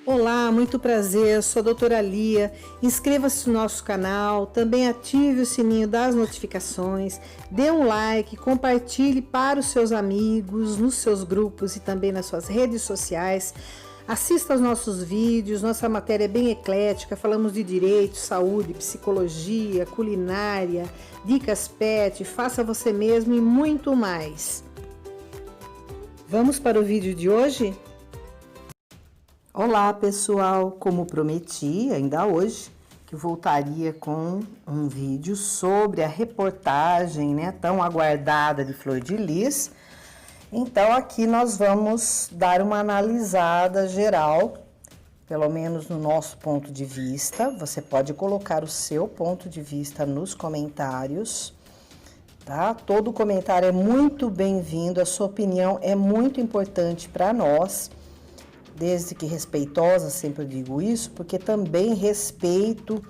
Olá, muito prazer, sou a doutora Lia. Inscreva-se no nosso canal, também ative o sininho das notificações, dê um like, compartilhe para os seus amigos, nos seus grupos e também nas suas redes sociais. Assista aos nossos vídeos, nossa matéria é bem eclética, falamos de direito, saúde, psicologia, culinária, dicas pet, faça você mesmo e muito mais. Vamos para o vídeo de hoje? Olá pessoal, como prometi, ainda hoje, que voltaria com um vídeo sobre a reportagem, tão aguardada de Flor de Lis. Então aqui nós vamos dar uma analisada geral, pelo menos no nosso ponto de vista. Você pode colocar o seu ponto de vista nos comentários, tá? Todo comentário é muito bem-vindo, a sua opinião é muito importante para nós. Desde que respeitosa, sempre digo isso, porque também respeito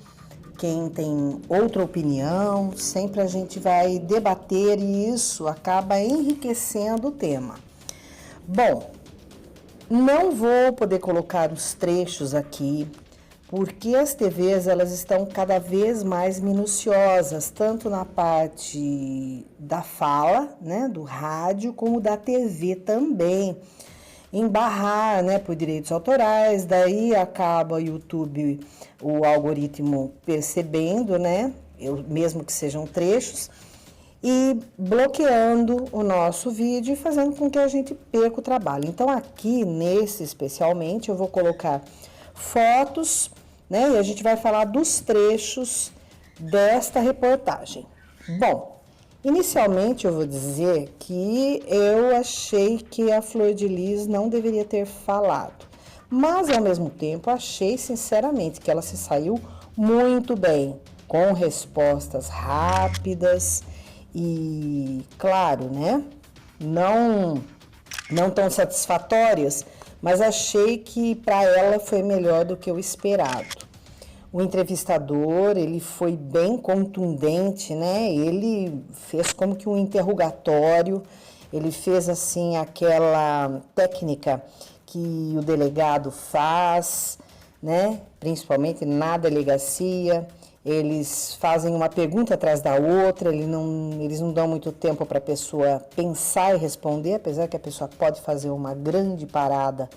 quem tem outra opinião, sempre a gente vai debater e isso acaba enriquecendo o tema. Bom, não vou poder colocar os trechos aqui, porque as TVs elas estão cada vez mais minuciosas, tanto na parte da fala, do rádio, como da TV também. Embarrar, por direitos autorais, daí acaba o YouTube, o algoritmo percebendo, mesmo que sejam trechos, e bloqueando o nosso vídeo e fazendo com que a gente perca o trabalho. Então aqui, nesse especialmente, eu vou colocar fotos, e a gente vai falar dos trechos desta reportagem. Bom, inicialmente eu vou dizer que eu achei que a Flor de Lis não deveria ter falado, mas ao mesmo tempo achei sinceramente que ela se saiu muito bem, com respostas rápidas e, claro, não tão satisfatórias, mas achei que para ela foi melhor do que o esperado. O entrevistador, ele foi bem contundente, Ele fez como que um interrogatório, ele fez assim aquela técnica que o delegado faz, Principalmente na delegacia, eles fazem uma pergunta atrás da outra, eles não dão muito tempo para a pessoa pensar e responder, apesar que a pessoa pode fazer uma grande parada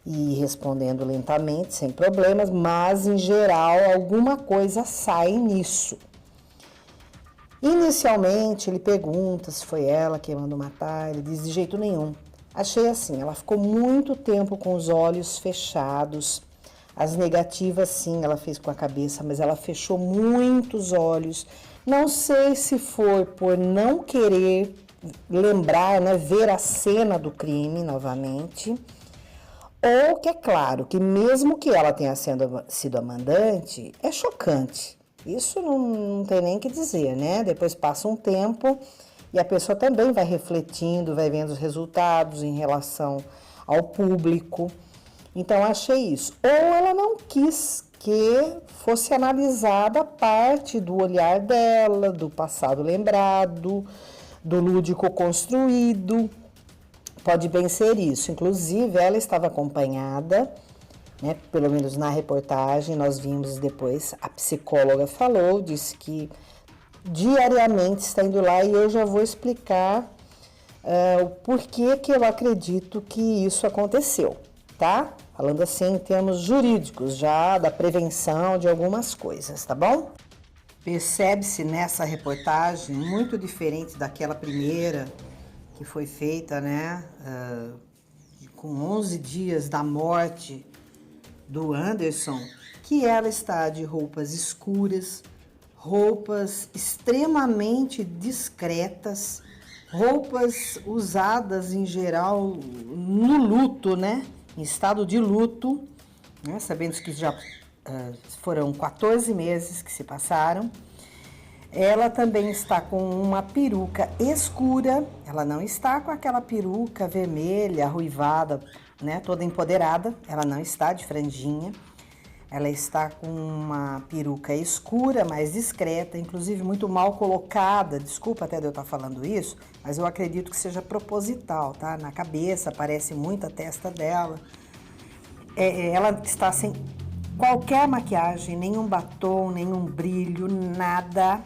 e respondendo lentamente, sem problemas, mas em geral alguma coisa sai nisso. Inicialmente ele pergunta se foi ela que mandou matar, ele diz de jeito nenhum. Achei assim, ela ficou muito tempo com os olhos fechados, as negativas sim, ela fez com a cabeça, mas ela fechou muitos olhos. Não sei se foi por não querer lembrar, ver a cena do crime novamente, ou que é claro que mesmo que ela tenha sido a mandante, é chocante. Isso não tem nem o que dizer, Depois passa um tempo e a pessoa também vai refletindo, vai vendo os resultados em relação ao público. Então, achei isso. Ou ela não quis que fosse analisada a parte do olhar dela, do passado lembrado, do lúdico construído. Pode bem ser isso. Inclusive, ela estava acompanhada, pelo menos na reportagem, nós vimos depois, a psicóloga falou, disse que diariamente está indo lá e eu já vou explicar o porquê que eu acredito que isso aconteceu, tá? Falando assim em termos jurídicos, já da prevenção de algumas coisas, tá bom? Percebe-se nessa reportagem, muito diferente daquela primeira, que foi feita, com 11 dias da morte do Anderson, que ela está de roupas escuras, roupas extremamente discretas, roupas usadas em geral no luto, em estado de luto, sabendo que já foram 14 meses que se passaram. Ela também está com uma peruca escura, ela não está com aquela peruca vermelha, arruivada, toda empoderada, ela não está de franjinha. Ela está com uma peruca escura, mais discreta, inclusive muito mal colocada. Desculpa até de eu estar falando isso, mas eu acredito que seja proposital, tá? Na cabeça, aparece muito a testa dela. ela está sem qualquer maquiagem, nenhum batom, nenhum brilho, nada,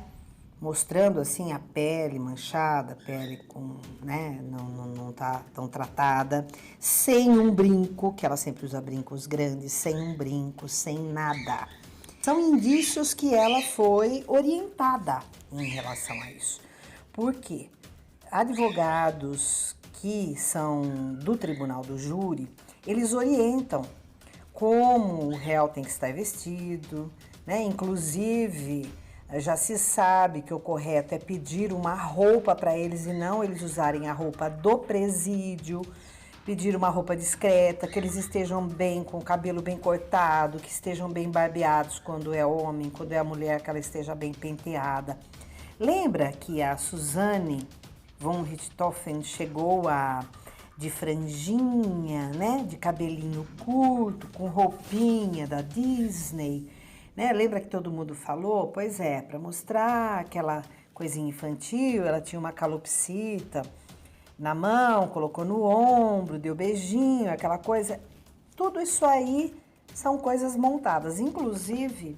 mostrando assim a pele manchada, a pele com, né, não tá tão tratada, sem um brinco, que ela sempre usa brincos grandes, sem um brinco, sem nada. São indícios que ela foi orientada em relação a isso. Por quê? Advogados que são do tribunal do júri, eles orientam como o réu tem que estar vestido, né? Inclusive, já se sabe que o correto é pedir uma roupa para eles e não eles usarem a roupa do presídio, pedir uma roupa discreta, que eles estejam bem, com o cabelo bem cortado, que estejam bem barbeados quando é homem, quando é mulher, que ela esteja bem penteada. Lembra que a Suzanne von Richthofen chegou de franjinha, né, de cabelinho curto, com roupinha da Disney, né? Lembra que todo mundo falou? Pois é, para mostrar aquela coisinha infantil, ela tinha uma calopsita na mão, colocou no ombro, deu beijinho, aquela coisa. Tudo isso aí são coisas montadas. Inclusive,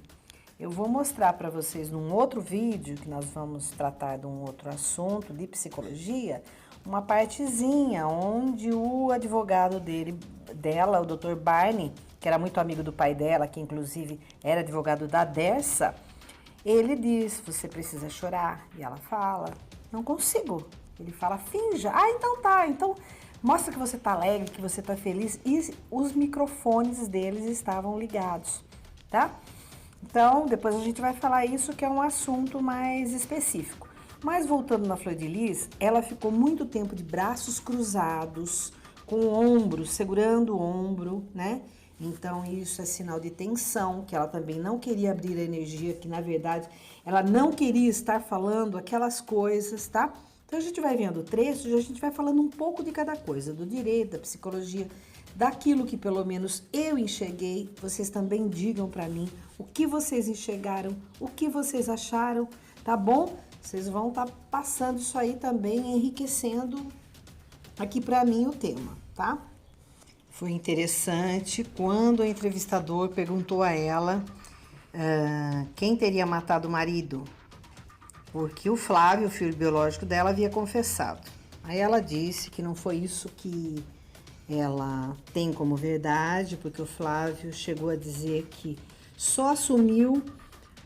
eu vou mostrar para vocês num outro vídeo, que nós vamos tratar de um outro assunto de psicologia, uma partezinha onde o advogado dela, o Dr. Barney, que era muito amigo do pai dela, que inclusive era advogado da Dersa, ele diz, você precisa chorar. E ela fala, não consigo. Ele fala, finja. Ah, então tá. Então mostra que você tá alegre, que você tá feliz. E os microfones deles estavam ligados, tá? Então, depois a gente vai falar isso, que é um assunto mais específico. Mas voltando na Flor de Lis, ela ficou muito tempo de braços cruzados, com o ombro, segurando o ombro, né? Então, isso é sinal de tensão, que ela também não queria abrir a energia, que na verdade ela não queria estar falando aquelas coisas, tá? Então, a gente vai vendo trechos e a gente vai falando um pouco de cada coisa, do direito, da psicologia, daquilo que pelo menos eu enxerguei. Vocês também digam pra mim o que vocês enxergaram, o que vocês acharam, tá bom? Vocês vão estar passando isso aí também, enriquecendo aqui pra mim o tema, tá? Foi interessante quando o entrevistador perguntou a ela quem teria matado o marido, porque o Flávio, o filho biológico dela, havia confessado. Aí ela disse que não foi isso que ela tem como verdade, porque o Flávio chegou a dizer que só assumiu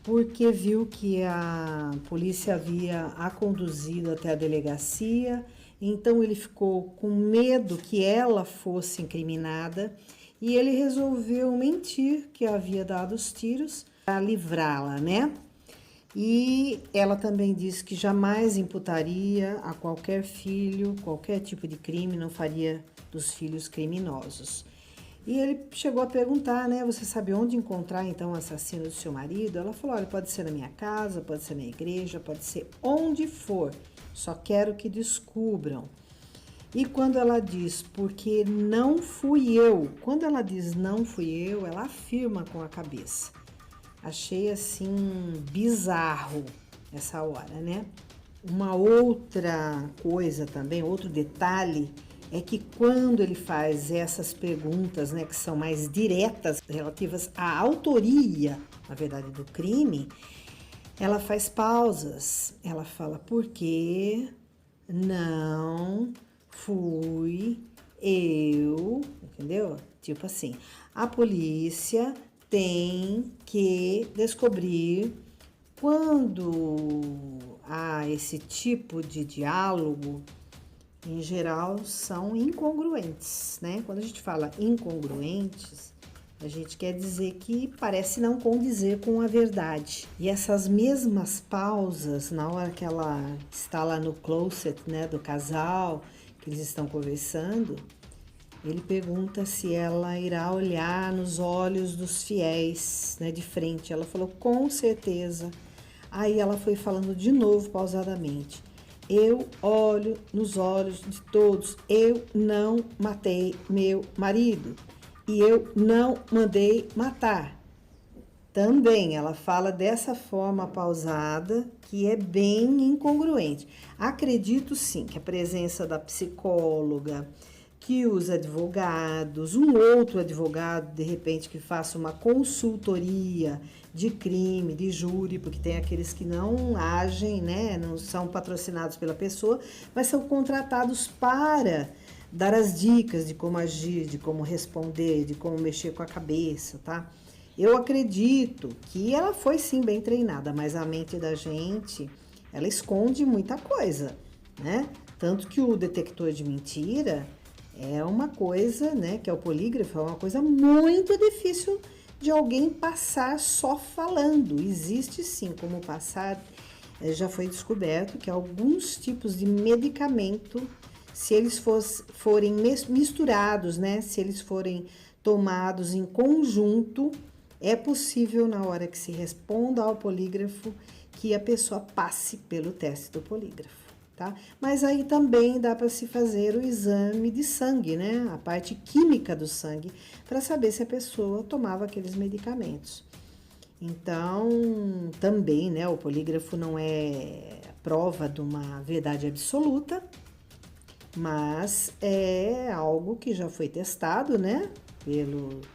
porque viu que a polícia havia a conduzido até a delegacia. Então ele ficou com medo que ela fosse incriminada e ele resolveu mentir que havia dado os tiros para livrá-la, né? E ela também disse que jamais imputaria a qualquer filho, qualquer tipo de crime, não faria dos filhos criminosos. E ele chegou a perguntar, né? Você sabe onde encontrar então o assassino do seu marido? Ela falou, olha, pode ser na minha casa, pode ser na igreja, pode ser onde for. Só quero que descubram. E quando ela diz, porque não fui eu, quando ela diz não fui eu, ela afirma com a cabeça. Achei assim bizarro essa hora, né? Uma outra coisa também, outro detalhe, é que quando ele faz essas perguntas, né, que são mais diretas, relativas à autoria, na verdade, do crime, ela faz pausas. Ela fala, porque não fui eu, entendeu? Tipo assim, a polícia tem que descobrir quando há esse tipo de diálogo. Em geral, são incongruentes, né? Quando a gente fala incongruentes, a gente quer dizer que parece não condizer com a verdade. E essas mesmas pausas, na hora que ela está lá no closet, né, do casal, que eles estão conversando, ele pergunta se ela irá olhar nos olhos dos fiéis, né, de frente. Ela falou, com certeza. Aí ela foi falando de novo, pausadamente. Eu olho nos olhos de todos. Eu não matei meu marido. E eu não mandei matar. Também ela fala dessa forma pausada, que é bem incongruente. Acredito sim que a presença da psicóloga que os advogados, um outro advogado, de repente, que faça uma consultoria de crime, de júri, porque tem aqueles que não agem, né, não são patrocinados pela pessoa, mas são contratados para dar as dicas de como agir, de como responder, de como mexer com a cabeça, tá? Eu acredito que ela foi sim bem treinada, mas a mente da gente, ela esconde muita coisa, né? Tanto que o detector de mentira é uma coisa, né, que é o polígrafo, é uma coisa muito difícil de alguém passar só falando. Existe sim como passar, já foi descoberto que alguns tipos de medicamento, se eles forem misturados, né, se eles forem tomados em conjunto, é possível na hora que se responda ao polígrafo que a pessoa passe pelo teste do polígrafo. Tá? Mas aí também dá para se fazer o exame de sangue, né? A parte química do sangue, para saber se a pessoa tomava aqueles medicamentos. Então, também, né? O polígrafo não é prova de uma verdade absoluta, mas é algo que já foi testado, né?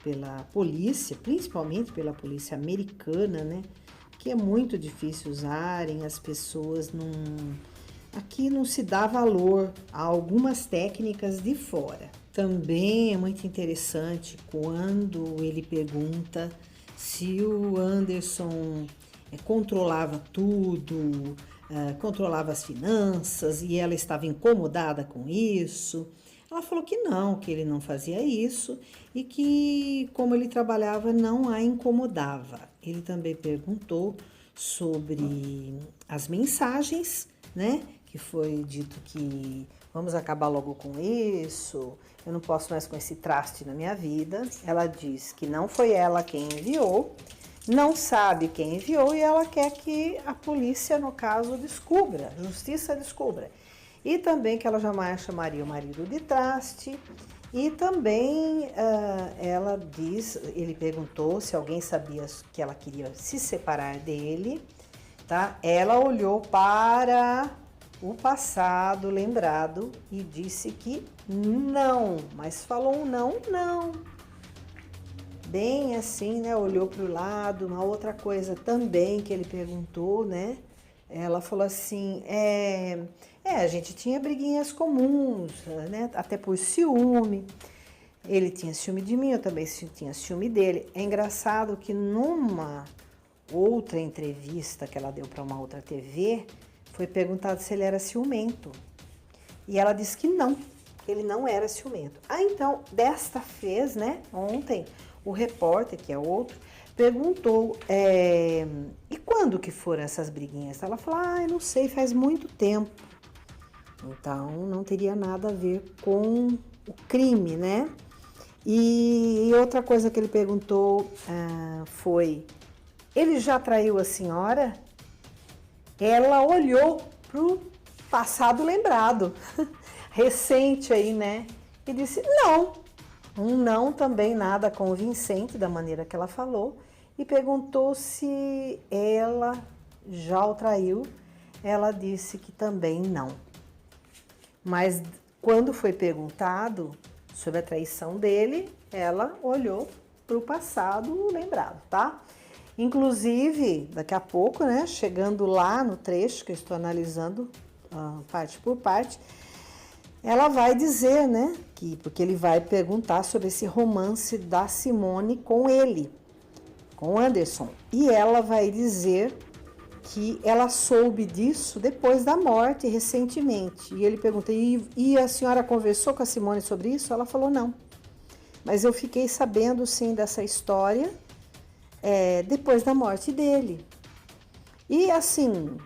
Pela polícia, principalmente pela polícia americana, né? Que é muito difícil usarem, as pessoas não... Aqui não se dá valor a algumas técnicas de fora. Também é muito interessante quando ele pergunta se o Anderson controlava tudo, controlava as finanças e ela estava incomodada com isso. Ela falou que não, que ele não fazia isso e que, como ele trabalhava, não a incomodava. Ele também perguntou sobre as mensagens, né? Que foi dito que vamos acabar logo com isso, eu não posso mais com esse traste na minha vida. Ela diz que não foi ela quem enviou, não sabe quem enviou e ela quer que a polícia, no caso, descubra, a justiça descubra. E também que ela jamais chamaria o marido de traste. E também ela diz, ele perguntou se alguém sabia que ela queria se separar dele, tá? Ela olhou para o passado lembrado e disse que não, mas falou um não. Bem assim, né? Olhou para o lado. Uma outra coisa também que ele perguntou, né? Ela falou assim, a gente tinha briguinhas comuns, né? Até por ciúme. Ele tinha ciúme de mim, eu também tinha ciúme dele. É engraçado que numa outra entrevista que ela deu para uma outra TV, foi perguntado se ele era ciumento. E ela disse que não, que ele não era ciumento. Então, desta vez, né, ontem, o repórter, que é outro, perguntou, e quando que foram essas briguinhas? Ela falou, eu não sei, faz muito tempo. Então, não teria nada a ver com o crime, né? E outra coisa que ele perguntou foi, ele já traiu a senhora? Ela olhou para o passado lembrado, recente aí, né? E disse não. Um não também nada convincente da maneira que ela falou. E perguntou se ela já o traiu. Ela disse que também não. Mas quando foi perguntado sobre a traição dele, ela olhou para o passado lembrado, tá? Inclusive, daqui a pouco, né, chegando lá no trecho que eu estou analisando parte por parte, ela vai dizer, né, porque ele vai perguntar sobre esse romance da Simone com ele, com o Anderson. E ela vai dizer que ela soube disso depois da morte, recentemente. E ele pergunta, e a senhora conversou com a Simone sobre isso? Ela falou, não. Mas eu fiquei sabendo, sim, dessa história depois da morte dele. E assim,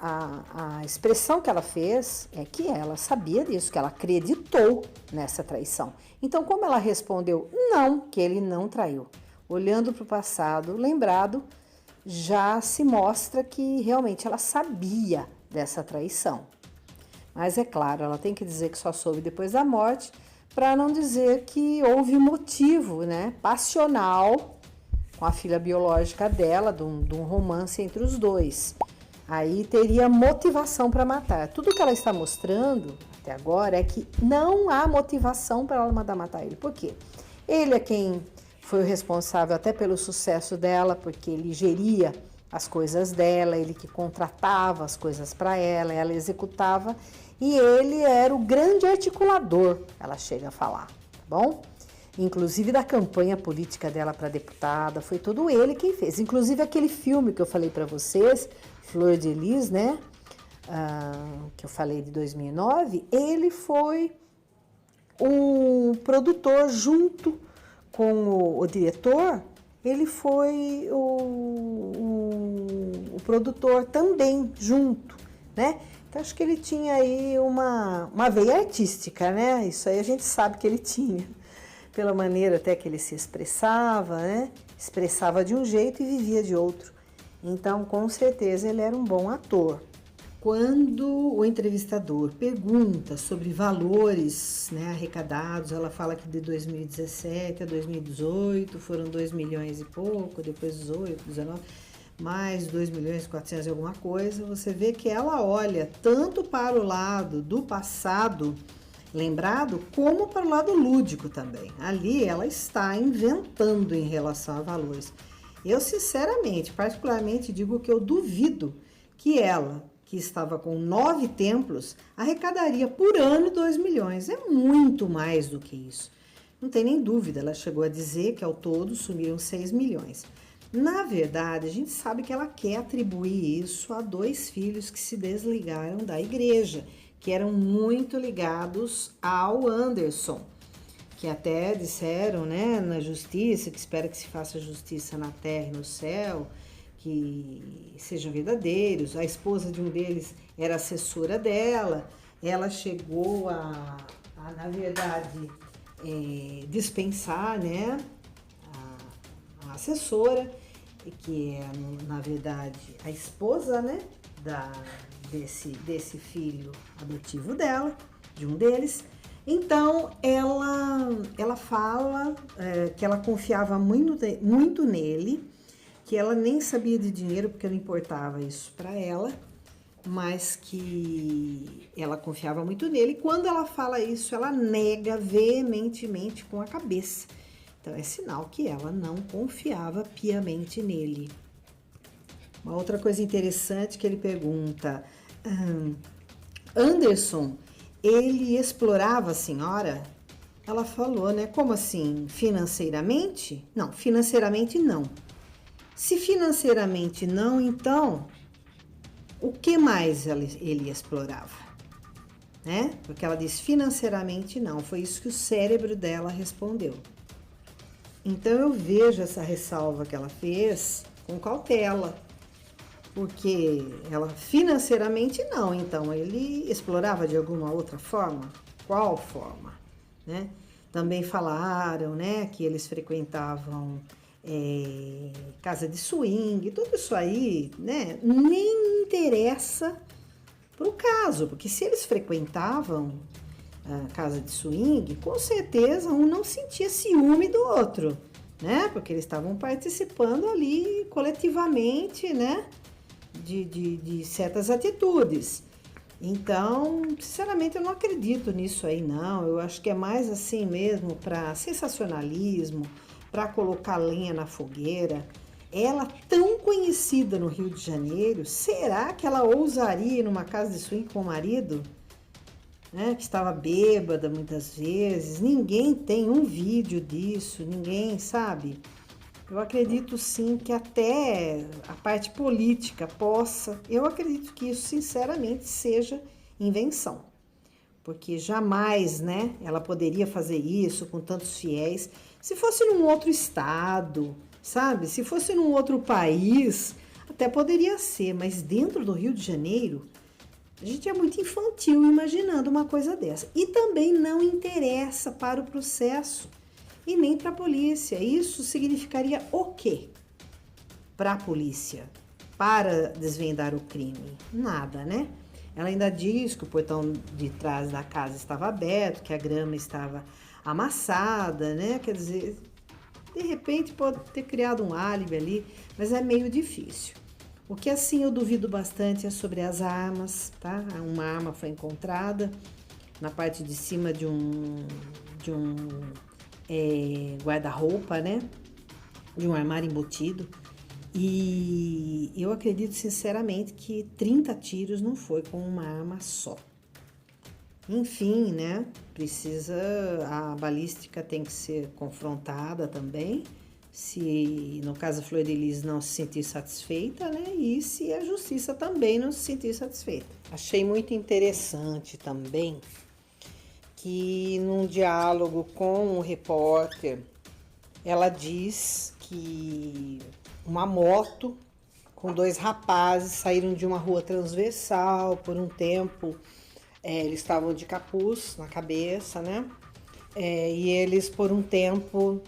a expressão que ela fez é que ela sabia disso, que ela acreditou nessa traição. Então, como ela respondeu não, que ele não traiu, olhando para o passado lembrado, já se mostra que realmente ela sabia dessa traição. Mas é claro, ela tem que dizer que só soube depois da morte, para não dizer que houve motivo, né, passional com a filha biológica dela, de um romance entre os dois. Aí teria motivação para matar. Tudo que ela está mostrando, a até agora é que não há motivação para ela mandar matar ele. Por quê? Ele é quem foi o responsável até pelo sucesso dela, porque ele geria as coisas dela, ele que contratava as coisas para ela executava, e ele era o grande articulador, ela chega a falar, tá bom? Inclusive da campanha política dela para deputada, foi todo ele quem fez. Inclusive aquele filme que eu falei para vocês, Fleur de Lis, né? Que eu falei de 2009, ele foi um produtor junto com o diretor, ele foi o produtor também junto, né? Então acho que ele tinha aí uma veia artística, né? Isso aí a gente sabe que ele tinha, pela maneira até que ele se expressava, né? Expressava de um jeito e vivia de outro. Então, com certeza, ele era um bom ator. Quando o entrevistador pergunta sobre valores, né, arrecadados, ela fala que de 2017 a 2018 foram 2 milhões e pouco, depois 18, 19, mais 2 milhões e 400 e alguma coisa. Você vê que ela olha tanto para o lado do passado lembrado, como para o lado lúdico também. Ali ela está inventando em relação a valores. Eu, sinceramente, particularmente, digo que eu duvido que ela, que estava com 9 templos, arrecadaria por ano 2 milhões. É muito mais do que isso. Não tem nem dúvida, ela chegou a dizer que ao todo sumiram 6 milhões. Na verdade, a gente sabe que ela quer atribuir isso a 2 filhos que se desligaram da igreja, que eram muito ligados ao Anderson, que até disseram, né, na justiça, que espera que se faça justiça na terra e no céu, que sejam verdadeiros. A esposa de um deles era assessora dela, ela chegou na verdade, dispensar, né, a assessora, que é, na verdade, a esposa, né, desse filho adotivo dela, de um deles. Então, ela fala que ela confiava muito nele, que ela nem sabia de dinheiro, porque não importava isso para ela, mas que ela confiava muito nele. E quando ela fala isso, ela nega veementemente com a cabeça. Então, é sinal que ela não confiava piamente nele. Uma outra coisa interessante que ele pergunta, Anderson, ele explorava a senhora? Ela falou, né? Como assim? Financeiramente? Não, financeiramente não. Se financeiramente não, então, o que mais ele explorava? Né? Porque ela diz financeiramente não. Foi isso que o cérebro dela respondeu. Então, eu vejo essa ressalva que ela fez com cautela. Porque ela financeiramente não, então ele explorava de alguma outra forma? Qual forma? Né? Também falaram, né, que eles frequentavam casa de swing, tudo isso aí, né, nem interessa para o caso, porque se eles frequentavam a casa de swing, com certeza um não sentia ciúme do outro, né, porque eles estavam participando ali coletivamente, né, de certas atitudes. Então, sinceramente, eu não acredito nisso aí, não. Eu acho que é mais assim mesmo para sensacionalismo, para colocar lenha na fogueira. Ela, tão conhecida no Rio de Janeiro, será que ela ousaria ir numa casa de swing com o marido? Né, que estava bêbada muitas vezes. Ninguém tem um vídeo disso, ninguém sabe. Eu acredito sim que até a parte política possa, eu acredito que isso sinceramente seja invenção, porque jamais, né, ela poderia fazer isso com tantos fiéis. Se fosse num outro estado, sabe, se fosse num outro país, até poderia ser, mas dentro do Rio de Janeiro, a gente é muito infantil imaginando uma coisa dessa. E também não interessa para o processo. E nem para a polícia. Isso significaria o quê para a polícia? Para desvendar o crime? Nada, né? Ela ainda diz que o portão de trás da casa estava aberto, que a grama estava amassada, né? Quer dizer, de repente pode ter criado um álibi ali, mas é meio difícil. O que assim eu duvido bastante é sobre as armas, tá? Uma arma foi encontrada na parte de cima de um guarda-roupa, né? De um armário embutido. E eu acredito sinceramente que 30 tiros não foi com uma arma só. Enfim, né? A balística tem que ser confrontada também, se no caso a Flor de Lis não se sentir satisfeita, né? E se a justiça também não se sentir satisfeita. Achei muito interessante também que num diálogo com o repórter, ela diz que uma moto com 2 rapazes saíram de uma rua transversal por um tempo. Eles estavam de capuz na cabeça, né? E eles por um tempo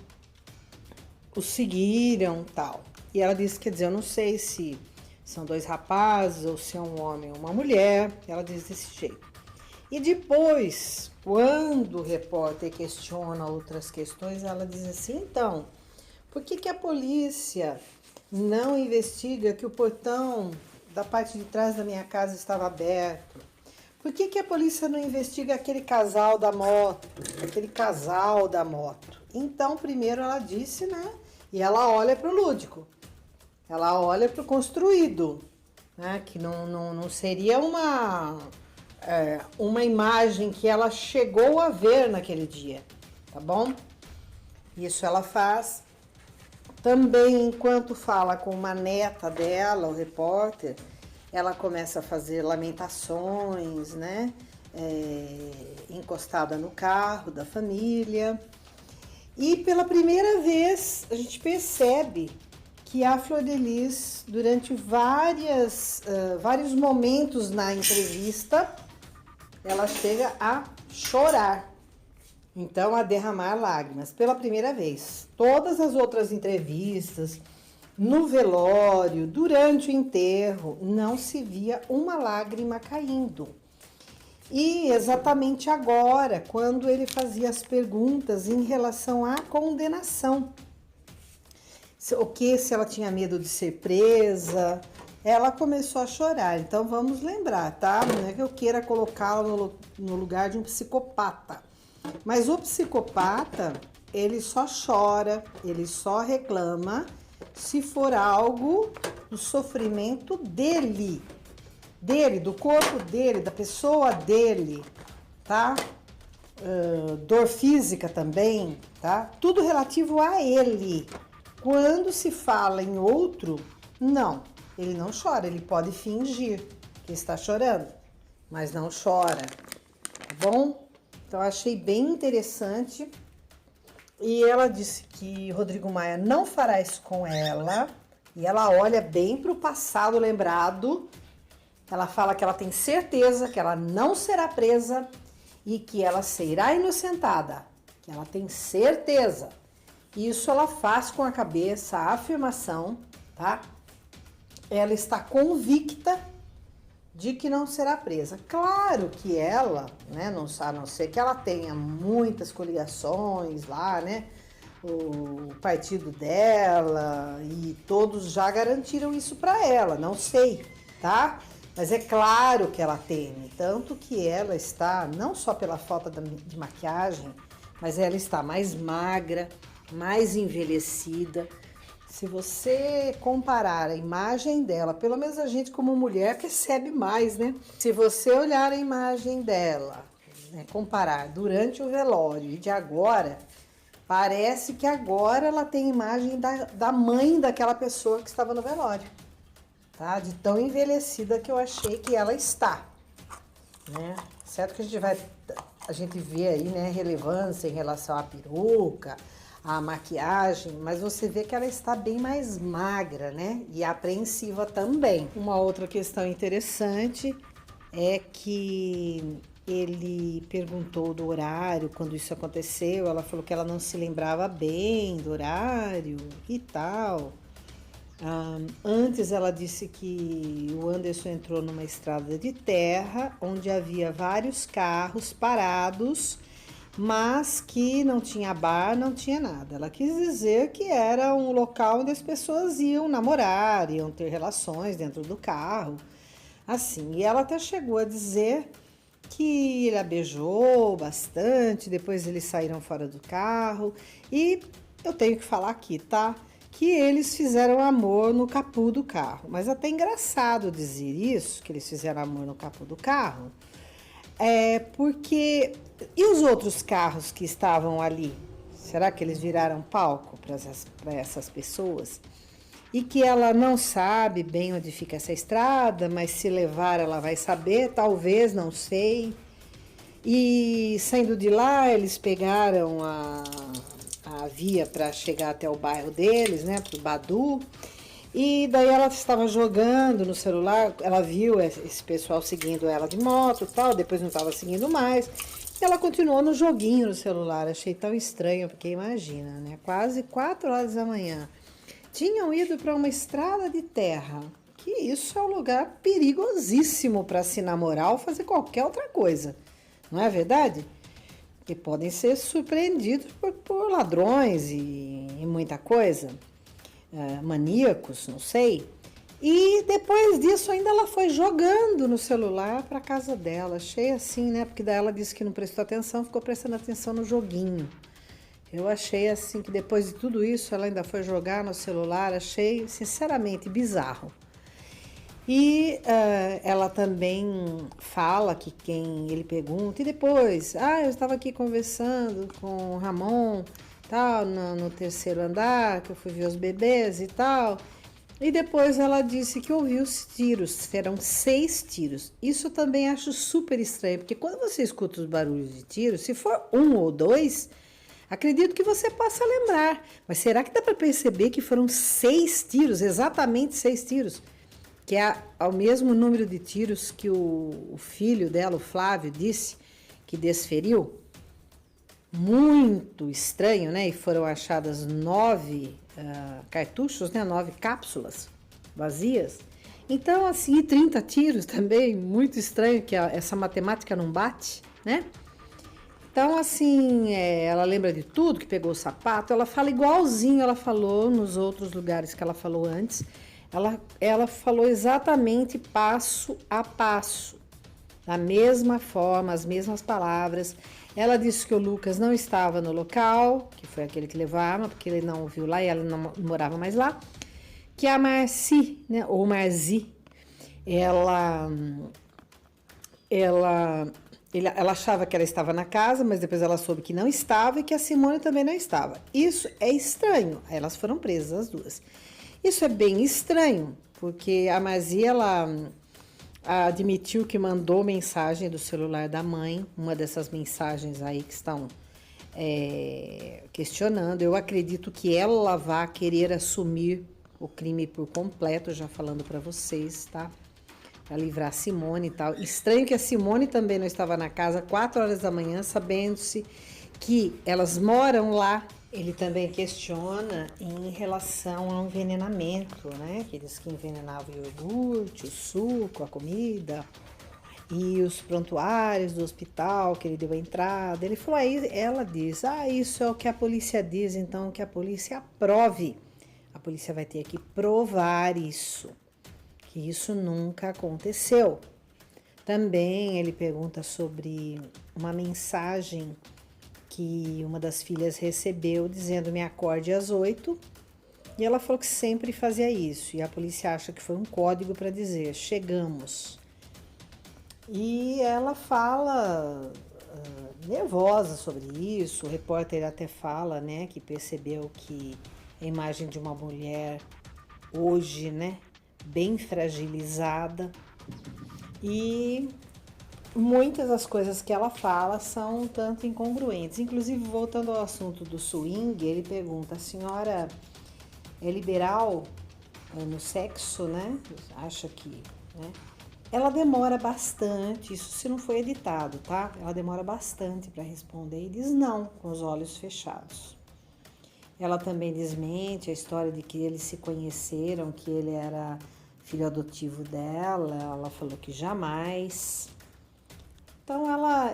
os seguiram, tal. E ela disse, quer dizer, eu não sei se são 2 rapazes ou se é um homem ou uma mulher. Ela diz desse jeito. E depois, quando o repórter questiona outras questões, ela diz assim, então, por que a polícia não investiga que o portão da parte de trás da minha casa estava aberto? Por que a polícia não investiga aquele casal da moto? Então, primeiro ela disse, né? E ela olha para o lúdico. Ela olha para o construído, né? Que não seria uma imagem que ela chegou a ver naquele dia, tá bom? Isso ela faz. Também, enquanto fala com uma neta dela, o repórter, ela começa a fazer lamentações, né? Encostada no carro da família. E pela primeira vez a gente percebe que a Flor de Lis, durante vários momentos na entrevista, ela chega a chorar. Então, a derramar lágrimas pela primeira vez. Todas as outras entrevistas, no velório, durante o enterro, não se via uma lágrima caindo. E exatamente agora, quando ele fazia as perguntas em relação à condenação, se ela tinha medo de ser presa, ela começou a chorar. Então vamos lembrar, tá? Não é que eu queira colocá-la no lugar de um psicopata, mas o psicopata, ele só chora, ele só reclama se for algo do sofrimento dele, do corpo dele, da pessoa dele, tá? Dor física também, tá? Tudo relativo a ele. Quando se fala em outro, não, ele não chora, ele pode fingir que está chorando, mas não chora, tá bom? Então, achei bem interessante. E ela disse que Rodrigo Maia não fará isso com ela. E ela olha bem para o passado lembrado. Ela fala que ela tem certeza que ela não será presa e que ela será inocentada. Que ela tem certeza. Isso ela faz com a cabeça, a afirmação, tá? Ela está convicta de que não será presa. Claro que ela, né, a não ser que ela tenha muitas coligações lá, né, o partido dela, e todos já garantiram isso para ela, não sei, tá? Mas é claro que ela teme, tanto que ela está, não só pela falta de maquiagem, mas ela está mais magra, mais envelhecida. Se você comparar a imagem dela, pelo menos a gente como mulher percebe mais, né? Se você olhar a imagem dela, né, comparar durante o velório e de agora, parece que agora ela tem imagem da mãe daquela pessoa que estava no velório, tá? De tão envelhecida que eu achei que ela está, né? Certo que a gente vê aí, né, relevância em relação à peruca, a maquiagem, mas você vê que ela está bem mais magra, né? E apreensiva também. Uma outra questão interessante é que ele perguntou do horário quando isso aconteceu. Ela falou que ela não se lembrava bem do horário e tal. Antes ela disse que o Anderson entrou numa estrada de terra onde havia vários carros parados, mas que não tinha bar, não tinha nada. Ela quis dizer que era um local onde as pessoas iam namorar, iam ter relações dentro do carro, assim. E ela até chegou a dizer que ele a beijou bastante, depois eles saíram fora do carro e eu tenho que falar aqui, tá? Que eles fizeram amor no capô do carro. Mas é até engraçado dizer isso, que eles fizeram amor no capô do carro, porque... E os outros carros que estavam ali? Será que eles viraram palco para essas pessoas? E que ela não sabe bem onde fica essa estrada, mas se levar ela vai saber, talvez, não sei. E saindo de lá, eles pegaram a via para chegar até o bairro deles, né, para o Badu. E daí ela estava jogando no celular, ela viu esse pessoal seguindo ela de moto e tal, depois não estava seguindo mais. E ela continuou no joguinho no celular, achei tão estranho, porque imagina, né, quase 4 horas da manhã. Tinham ido para uma estrada de terra, que isso é um lugar perigosíssimo para se namorar ou fazer qualquer outra coisa, não é verdade? Que podem ser surpreendidos por ladrões e muita coisa, maníacos, não sei. E depois disso ainda ela foi jogando no celular para casa dela, achei assim, né? Porque daí ela disse que não prestou atenção, ficou prestando atenção no joguinho. Eu achei assim que depois de tudo isso ela ainda foi jogar no celular, achei sinceramente bizarro. E ela também fala que quem ele pergunta, e depois, eu estava aqui conversando com o Ramon, tal, no terceiro andar, que eu fui ver os bebês e tal. E depois ela disse que ouviu os tiros, eram 6 tiros. Isso eu também acho super estranho, porque quando você escuta os barulhos de tiros, se for 1 ou 2... acredito que você possa lembrar, mas será que dá para perceber que foram 6 tiros, exatamente 6 tiros? Que é o mesmo número de tiros que o filho dela, o Flávio, disse que desferiu? Muito estranho, né? E foram achadas 9 cartuchos, né? 9 cápsulas vazias. Então, assim, e 30 tiros também, muito estranho que essa matemática não bate, né? Então, assim, ela lembra de tudo, que pegou o sapato, ela fala igualzinho ela falou nos outros lugares que ela falou antes. Ela falou exatamente passo a passo, da mesma forma, as mesmas palavras. Ela disse que o Lucas não estava no local, que foi aquele que levou a arma, porque ele não viu lá e ela não morava mais lá. Que a Marci, né, ou Marzi, ela achava que ela estava na casa, mas depois ela soube que não estava e que a Simone também não estava. Isso é estranho. Elas foram presas, as duas. Isso é bem estranho, porque a Marzi, ela admitiu que mandou mensagem do celular da mãe, uma dessas mensagens aí que estão questionando. Eu acredito que ela vai querer assumir o crime por completo, já falando para vocês, tá? Para livrar a Simone e tal. Estranho que a Simone também não estava na casa 4 horas da manhã, sabendo-se que elas moram lá. Ele também questiona em relação ao envenenamento, né? Aqueles que envenenavam o iogurte, o suco, a comida e os prontuários do hospital que ele deu a entrada. Ele falou, aí ela diz, isso é o que a polícia diz, então que a polícia aprove. A polícia vai ter que provar isso, que isso nunca aconteceu. Também ele pergunta sobre uma mensagem que uma das filhas recebeu dizendo me acorde às 8, e ela falou que sempre fazia isso, e a polícia acha que foi um código para dizer chegamos. E ela fala nervosa sobre isso. O repórter até fala, né, que percebeu que a imagem de uma mulher hoje, né, bem fragilizada, e muitas das coisas que ela fala são um tanto incongruentes. Inclusive, voltando ao assunto do swing, ele pergunta, a senhora é liberal no sexo, né? Acha que, né? Ela demora bastante, isso se não foi editado, tá? Ela demora bastante para responder e diz não, com os olhos fechados. Ela também desmente a história de que eles se conheceram, que ele era filho adotivo dela. Ela falou que jamais. Então,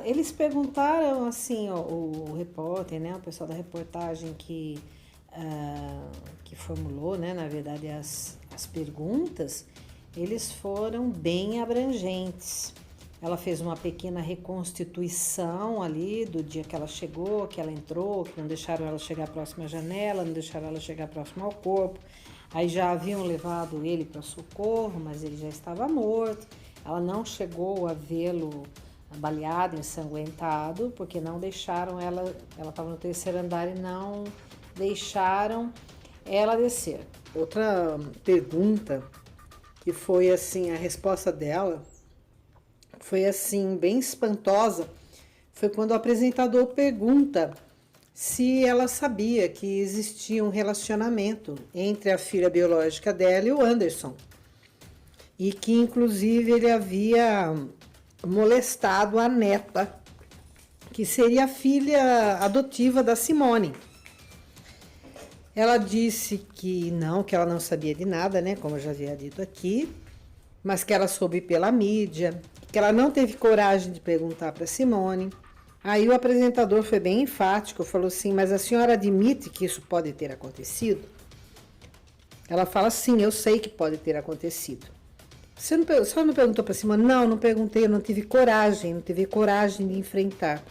eles perguntaram, assim, o repórter, né, o pessoal da reportagem que formulou, né, na verdade, as perguntas, eles foram bem abrangentes. Ela fez uma pequena reconstituição ali do dia que ela chegou, que ela entrou, que não deixaram ela chegar próxima à janela, não deixaram ela chegar próxima ao corpo. Aí já haviam levado ele para socorro, mas ele já estava morto. Ela não chegou a vê-lo baleado, ensanguentado, porque não deixaram ela estava no terceiro andar e não deixaram ela descer. Outra pergunta que foi assim, a resposta dela foi assim, bem espantosa, foi quando o apresentador pergunta se ela sabia que existia um relacionamento entre a filha biológica dela e o Anderson. E que, inclusive, ele havia molestado a neta, que seria a filha adotiva da Simone. Ela disse que ela não sabia de nada, né, como eu já havia dito aqui, mas que ela soube pela mídia, que ela não teve coragem de perguntar para Simone. Aí o apresentador foi bem enfático, falou assim, mas a senhora admite que isso pode ter acontecido? Ela fala, sim, eu sei que pode ter acontecido. Você não perguntou para Simone? Não perguntei, eu não tive coragem de enfrentar.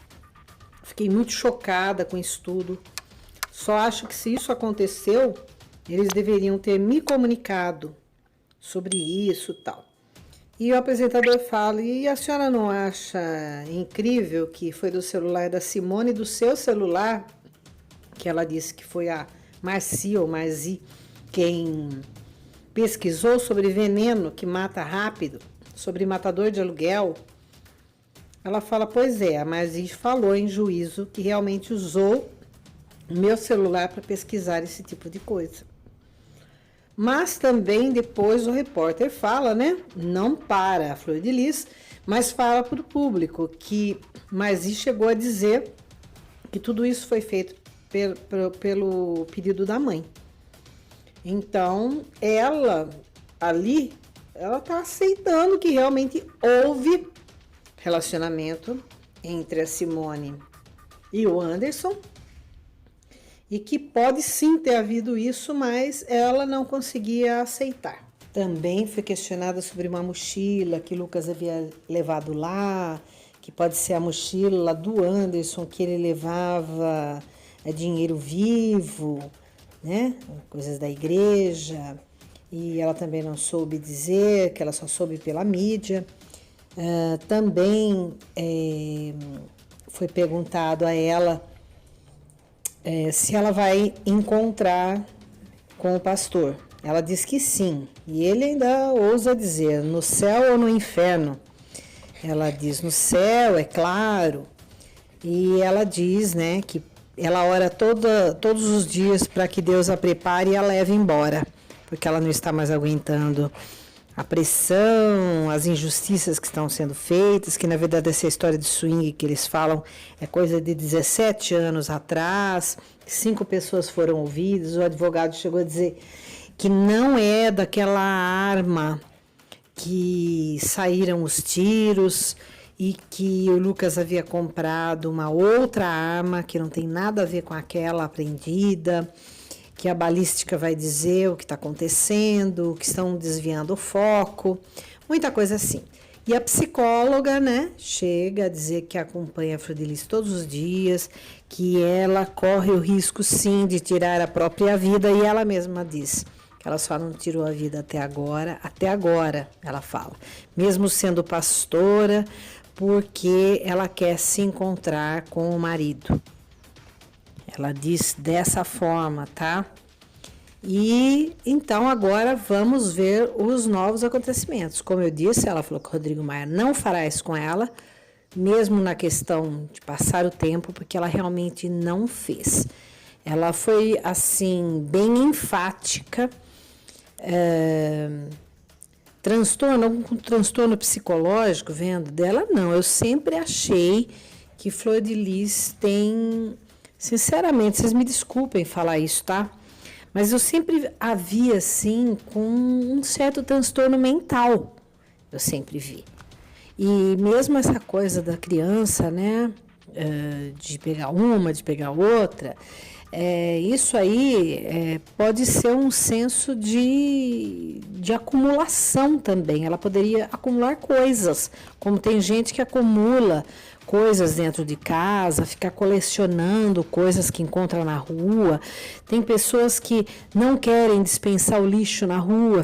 Fiquei muito chocada com isso tudo. Só acho que se isso aconteceu, eles deveriam ter me comunicado sobre isso e tal. E o apresentador fala, e a senhora não acha incrível que foi do celular da Simone, do seu celular, que ela disse que foi a Marzi quem pesquisou sobre veneno que mata rápido, sobre matador de aluguel? Ela fala, pois é, a Marzi falou em juízo que realmente usou o meu celular para pesquisar esse tipo de coisa. Mas também depois o repórter fala, né? Não para a Flor de Lis, mas fala para o público que Marzi chegou a dizer que tudo isso foi feito pelo pedido da mãe. Então, ela está aceitando que realmente houve relacionamento entre a Simone e o Anderson, e que pode sim ter havido isso, mas ela não conseguia aceitar. Também foi questionada sobre uma mochila que Lucas havia levado lá, que pode ser a mochila do Anderson, que ele levava dinheiro vivo, né? Coisas da igreja, e ela também não soube dizer, que ela só soube pela mídia. Também foi perguntado a ela se ela vai encontrar com o pastor. Ela diz que sim, e ele ainda ousa dizer, no céu ou no inferno? Ela diz no céu, é claro, e ela diz, né, que ela ora todos os dias para que Deus a prepare e a leve embora, porque ela não está mais aguentando a pressão, as injustiças que estão sendo feitas, que na verdade essa história de swing que eles falam é coisa de 17 anos atrás, 5 pessoas foram ouvidas, o advogado chegou a dizer que não é daquela arma que saíram os tiros e que o Lucas havia comprado uma outra arma que não tem nada a ver com aquela apreendida, que a balística vai dizer o que está acontecendo, que estão desviando o foco, muita coisa assim. E a psicóloga, né, chega a dizer que acompanha a Flor de Lis todos os dias, que ela corre o risco, sim, de tirar a própria vida, e ela mesma diz que ela só não tirou a vida até agora, ela fala, mesmo sendo pastora, porque ela quer se encontrar com o marido. Ela diz dessa forma, tá? E então agora vamos ver os novos acontecimentos. Como eu disse, ela falou que o Rodrigo Maia não fará isso com ela, mesmo na questão de passar o tempo, porque ela realmente não fez. Ela foi, assim, bem enfática. Algum transtorno psicológico vendo dela? Não, eu sempre achei que Flor de Lis tem... Sinceramente, vocês me desculpem falar isso, tá? Mas eu sempre a vi assim, com um certo transtorno mental. Eu sempre vi. E mesmo essa coisa da criança, né? De pegar uma, de pegar outra, Isso aí pode ser um senso de acumulação também. Ela poderia acumular coisas, como tem gente que acumula coisas dentro de casa, ficar colecionando coisas que encontra na rua. Tem pessoas que não querem dispensar o lixo na rua,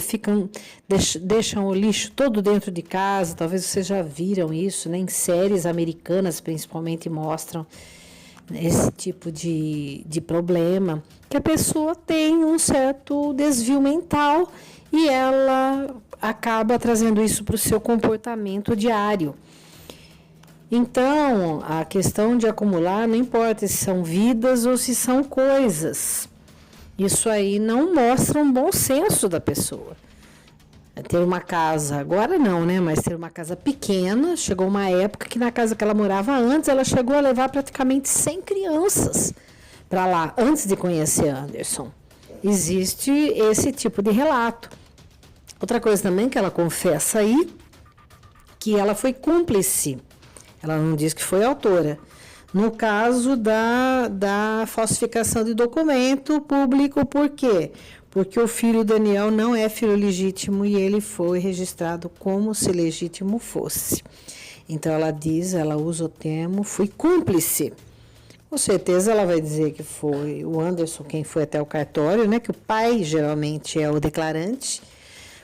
deixam o lixo todo dentro de casa. Talvez vocês já viram isso, né? Em séries americanas, principalmente, mostram esse tipo de problema, que a pessoa tem um certo desvio mental e ela acaba trazendo isso para o seu comportamento diário. Então, a questão de acumular, não importa se são vidas ou se são coisas, isso aí não mostra um bom senso da pessoa. Ter uma casa, agora não, né? Mas ter uma casa pequena, chegou uma época que na casa que ela morava antes, ela chegou a levar praticamente 100 crianças para lá, antes de conhecer Anderson. Existe esse tipo de relato. Outra coisa também que ela confessa aí, que ela foi cúmplice. Ela não diz que foi autora. No caso da falsificação de documento público, por quê? Porque o filho Daniel não é filho legítimo e ele foi registrado como se legítimo fosse. Então ela usa o termo fui cúmplice. Com certeza ela vai dizer que foi o Anderson quem foi até o cartório, né? Que o pai geralmente é o declarante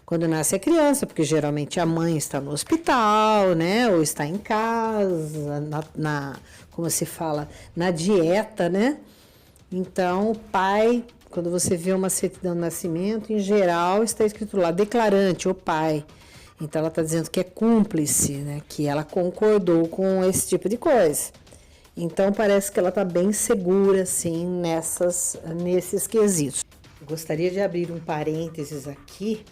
quando nasce a criança, porque geralmente a mãe está no hospital, né? Ou está em casa, como se fala, na dieta, né? Então, o pai, quando você vê uma certidão de nascimento, em geral está escrito lá, declarante, o pai. Então, ela está dizendo que é cúmplice, né? Que ela concordou com esse tipo de coisa. Então, parece que ela está bem segura, assim, nesses quesitos. Gostaria de abrir um parênteses aqui,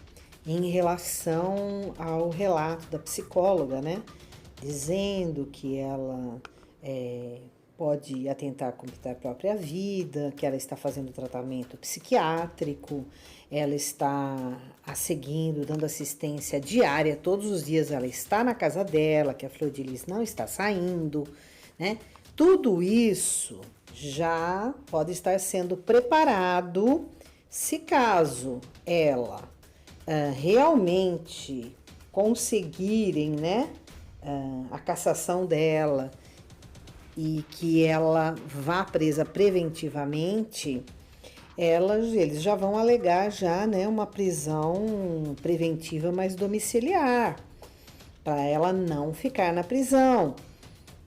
em relação ao relato da psicóloga, né? Dizendo que ela pode atentar contra a própria vida, que ela está fazendo tratamento psiquiátrico, ela está seguindo, dando assistência diária, todos os dias ela está na casa dela, que a Flor de Lis não está saindo, né? Tudo isso já pode estar sendo preparado se caso ela realmente conseguirem, né, a cassação dela e que ela vá presa preventivamente, eles já vão alegar já, né, uma prisão preventiva mais domiciliar, para ela não ficar na prisão,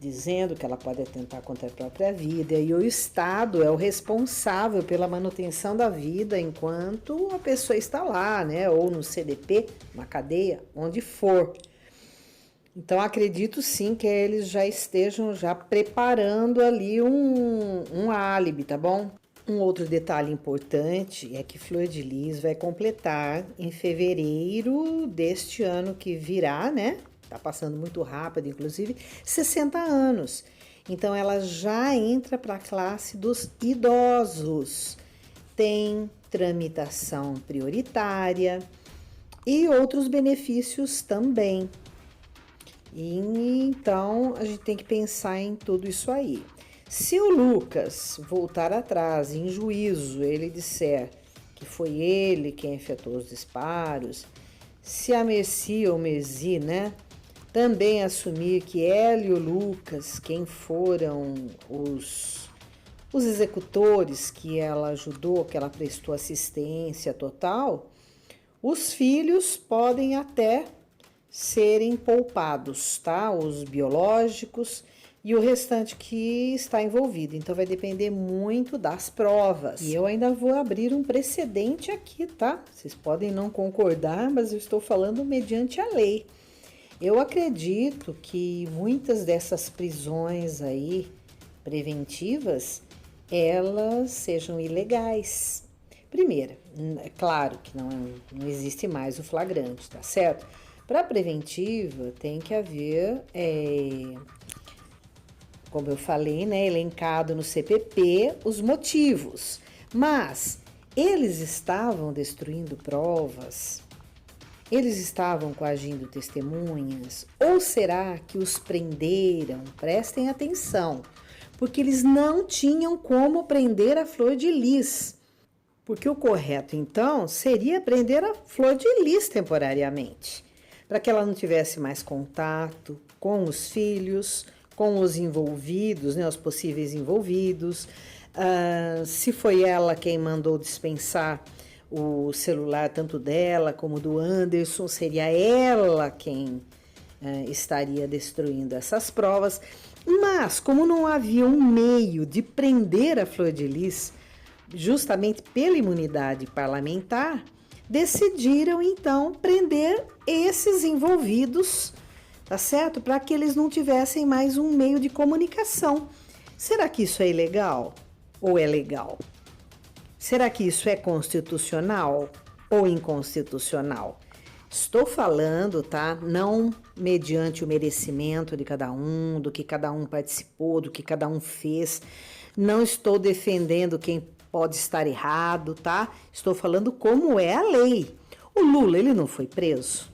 dizendo que ela pode atentar contra a própria vida, e o Estado é o responsável pela manutenção da vida enquanto a pessoa está lá, né? Ou no CDP, uma cadeia, onde for. Então, acredito sim que eles já estejam preparando ali um álibi, tá bom? Um outro detalhe importante é que Flor de Lis vai completar em fevereiro deste ano que virá, né? Está passando muito rápido, inclusive, 60 anos. Então, ela já entra para a classe dos idosos. Tem tramitação prioritária e outros benefícios também. E, então, a gente tem que pensar em tudo isso aí. Se o Lucas voltar atrás em juízo, ele disser que foi ele quem efetuou os disparos, se a Merci ou Merzi, né? Também assumir que ela e o Lucas, quem foram os executores que ela ajudou, que ela prestou assistência total, os filhos podem até serem poupados, tá? Os biológicos e o restante que está envolvido. Então, vai depender muito das provas. E eu ainda vou abrir um precedente aqui, tá? Vocês podem não concordar, mas eu estou falando mediante a lei. Eu acredito que muitas dessas prisões aí preventivas, elas sejam ilegais. Primeiro, é claro que não existe mais o flagrante, tá certo? Para preventiva tem que haver, como eu falei, né, elencado no CPP os motivos. Mas eles estavam destruindo provas. Eles estavam coagindo testemunhas? Ou será que os prenderam? Prestem atenção, porque eles não tinham como prender a flor de lis. Porque o correto, então, seria prender a flor de lis temporariamente, para que ela não tivesse mais contato com os filhos, com os envolvidos, né, os possíveis envolvidos. Se foi ela quem mandou dispensar o celular, tanto dela como do Anderson, seria ela quem estaria destruindo essas provas. Mas, como não havia um meio de prender a flor de lis, justamente pela imunidade parlamentar, decidiram então prender esses envolvidos, tá certo? Para que eles não tivessem mais um meio de comunicação. Será que isso é ilegal ou é legal? Será que isso é constitucional ou inconstitucional? Estou falando, tá? Não mediante o merecimento de cada um, do que cada um participou, do que cada um fez. Não estou defendendo quem pode estar errado, tá? Estou falando como é a lei. O Lula, ele não foi preso?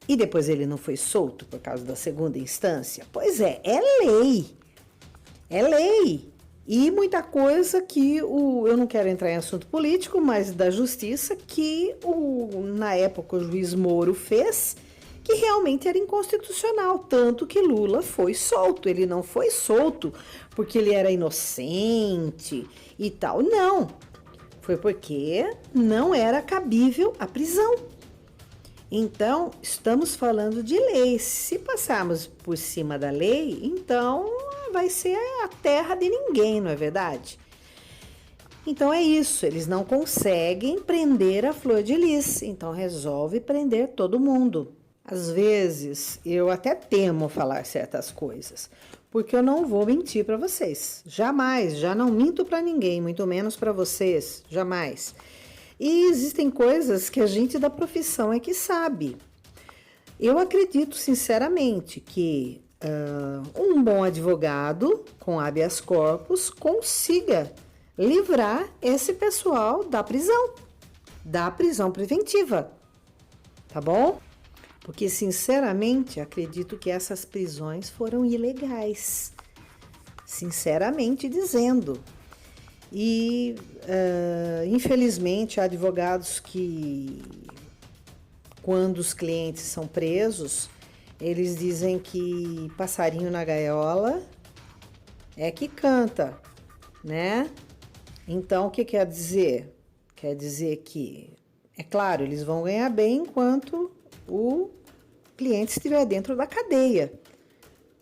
E depois ele não foi solto por causa da segunda instância? Pois é lei. É lei. E muita coisa que eu não quero entrar em assunto político, mas da justiça, que na época o juiz Moro fez, que realmente era inconstitucional, tanto que Lula foi solto. Ele não foi solto porque ele era inocente e tal, não. Foi porque não era cabível a prisão. Então, estamos falando de lei. Se passarmos por cima da lei, então vai ser a terra de ninguém, não é verdade? Então é isso, eles não conseguem prender a flor de lis, então resolve prender todo mundo. Às vezes, eu até temo falar certas coisas, porque eu não vou mentir para vocês. Jamais, já não minto para ninguém, muito menos para vocês, jamais. E existem coisas que a gente da profissão é que sabe. Eu acredito sinceramente que um bom advogado com habeas corpus consiga livrar esse pessoal da prisão preventiva, tá bom? Porque, sinceramente, acredito que essas prisões foram ilegais, sinceramente dizendo. E, infelizmente, há advogados que, quando os clientes são presos, eles dizem que passarinho na gaiola é que canta, né? Então, o que quer dizer? Quer dizer que, é claro, eles vão ganhar bem enquanto o cliente estiver dentro da cadeia.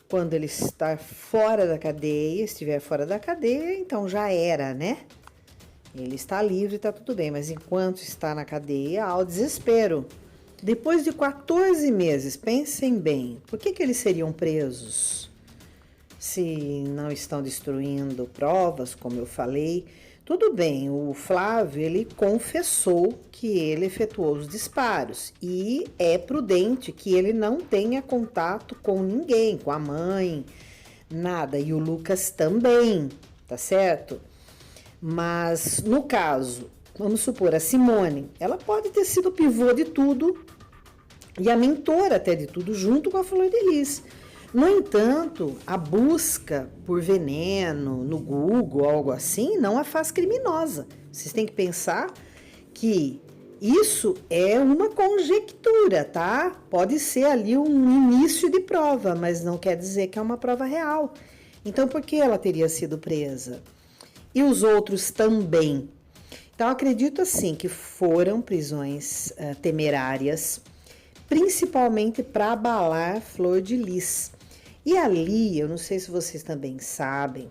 Quando ele estiver fora da cadeia, então já era, né? Ele está livre, está tudo bem, mas enquanto está na cadeia, há o desespero. Depois de 14 meses, pensem bem, por que eles seriam presos? Se não estão destruindo provas, como eu falei, tudo bem, o Flávio, ele confessou que ele efetuou os disparos e é prudente que ele não tenha contato com ninguém, com a mãe, nada, e o Lucas também, tá certo? Mas, no caso, vamos supor, a Simone, ela pode ter sido o pivô de tudo e a mentora até de tudo, junto com a Flor de Lis. No entanto, a busca por veneno no Google, algo assim, não a faz criminosa. Vocês têm que pensar que isso é uma conjectura, tá? Pode ser ali um início de prova, mas não quer dizer que é uma prova real. Então, por que ela teria sido presa? E os outros também. Então, acredito assim que foram prisões temerárias, principalmente para abalar Flor de Lis. E ali, eu não sei se vocês também sabem,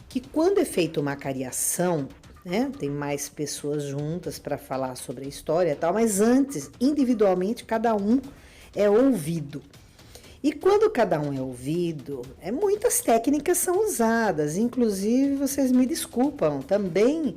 que quando é feita uma cariação, né, tem mais pessoas juntas para falar sobre a história e tal, mas antes, individualmente, cada um é ouvido. E quando cada um é ouvido, muitas técnicas são usadas, inclusive, vocês me desculpam, também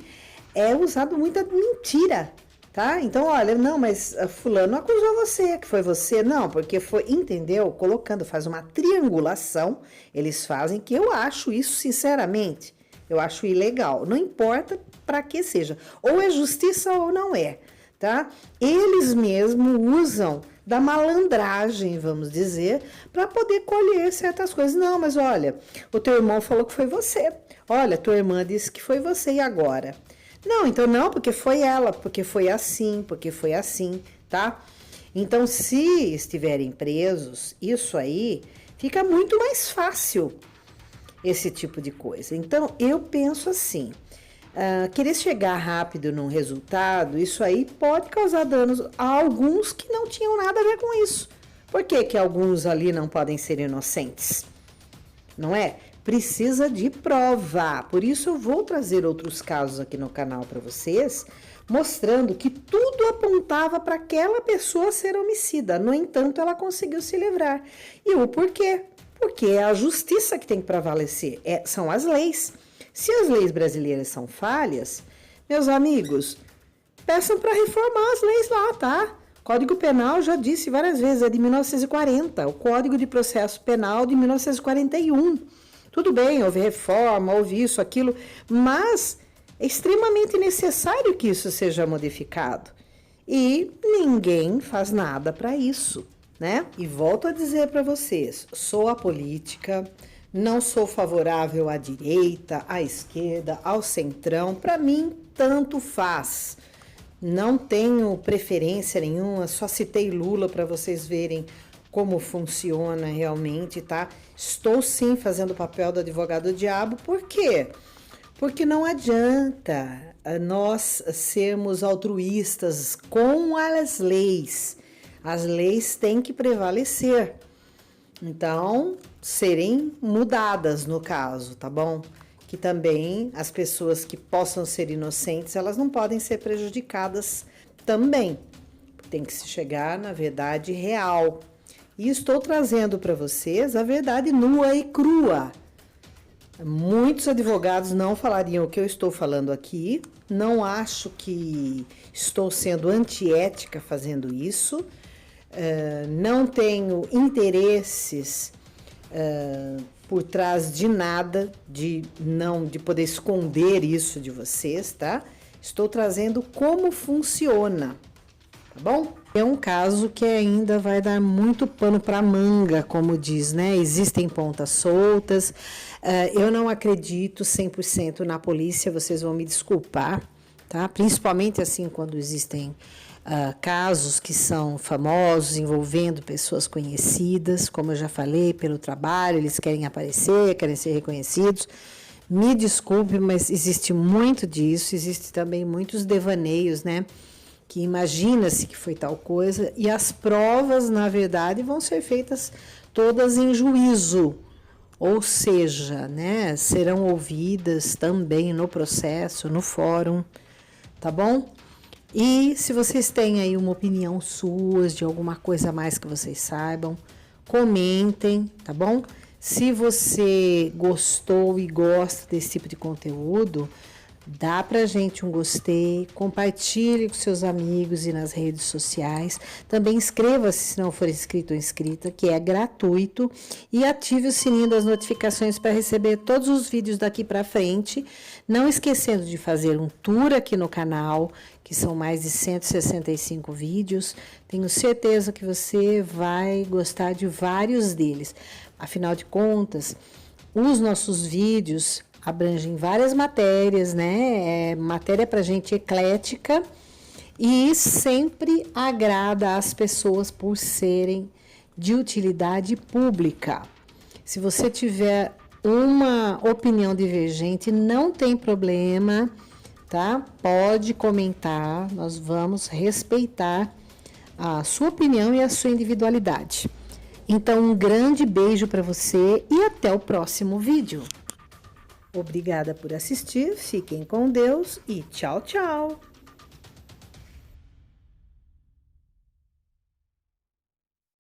é usado muita mentira, tá? Então, olha, não, mas fulano acusou você, que foi você. Não, porque foi, entendeu? Colocando, faz uma triangulação, eles fazem, que eu acho isso, sinceramente, eu acho ilegal. Não importa para que seja, ou é justiça ou não é, tá? Eles mesmos usam da malandragem, vamos dizer, para poder colher certas coisas. Não, mas olha, o teu irmão falou que foi você. Olha, tua irmã disse que foi você e agora? Não, então não, porque foi ela, porque foi assim, tá? Então, se estiverem presos, isso aí fica muito mais fácil, esse tipo de coisa. Então, eu penso assim, querer chegar rápido num resultado, isso aí pode causar danos a alguns que não tinham nada a ver com isso. Por que que alguns ali não podem ser inocentes? Não é? Precisa de prova. Por isso eu vou trazer outros casos aqui no canal para vocês, mostrando que tudo apontava para aquela pessoa ser homicida. No entanto, ela conseguiu se livrar. E o porquê? Porque é a justiça que tem que prevalecer. São as leis. Se as leis brasileiras são falhas, meus amigos, peçam para reformar as leis lá, tá? Código Penal, já disse várias vezes, é de 1940. O Código de Processo Penal de 1941. Tudo bem, houve reforma, houve isso, aquilo, mas é extremamente necessário que isso seja modificado. E ninguém faz nada para isso, né? E volto a dizer para vocês, sou apolítica, não sou favorável à direita, à esquerda, ao centrão, para mim tanto faz. Não tenho preferência nenhuma, só citei Lula para vocês verem como funciona realmente, tá? Estou sim fazendo o papel do advogado do diabo, por quê? Porque não adianta nós sermos altruístas com as leis. As leis têm que prevalecer. Então, serem mudadas no caso, tá bom? Que também as pessoas que possam ser inocentes, elas não podem ser prejudicadas também. Tem que se chegar na verdade real. E estou trazendo para vocês a verdade nua e crua. Muitos advogados não falariam o que eu estou falando aqui. Não acho que estou sendo antiética fazendo isso. Não tenho interesses por trás de nada, de poder esconder isso de vocês, tá? Estou trazendo como funciona, tá bom? É um caso que ainda vai dar muito pano para manga, como diz, né? Existem pontas soltas. Eu não acredito 100% na polícia, vocês vão me desculpar, tá? Principalmente assim quando existem casos que são famosos, envolvendo pessoas conhecidas, como eu já falei, pelo trabalho, eles querem aparecer, querem ser reconhecidos. Me desculpe, mas existe muito disso, existe também muitos devaneios, né? Que imagina-se que foi tal coisa, e as provas, na verdade, vão ser feitas todas em juízo, ou seja, né, serão ouvidas também no processo, no fórum, tá bom? E se vocês têm aí uma opinião suas, de alguma coisa a mais que vocês saibam, comentem, tá bom? Se você gostou e gosta desse tipo de conteúdo, dá pra gente um gostei, compartilhe com seus amigos e nas redes sociais. Também inscreva-se se não for inscrito ou inscrita, que é gratuito, e ative o sininho das notificações para receber todos os vídeos daqui para frente. Não esquecendo de fazer um tour aqui no canal, que são mais de 165 vídeos. Tenho certeza que você vai gostar de vários deles. Afinal de contas, os nossos vídeos abrangem várias matérias, né? Matéria para gente eclética e sempre agrada as pessoas por serem de utilidade pública. Se você tiver uma opinião divergente, não tem problema, tá? Pode comentar, nós vamos respeitar a sua opinião e a sua individualidade. Então, um grande beijo para você e até o próximo vídeo. Obrigada por assistir, fiquem com Deus e tchau, tchau!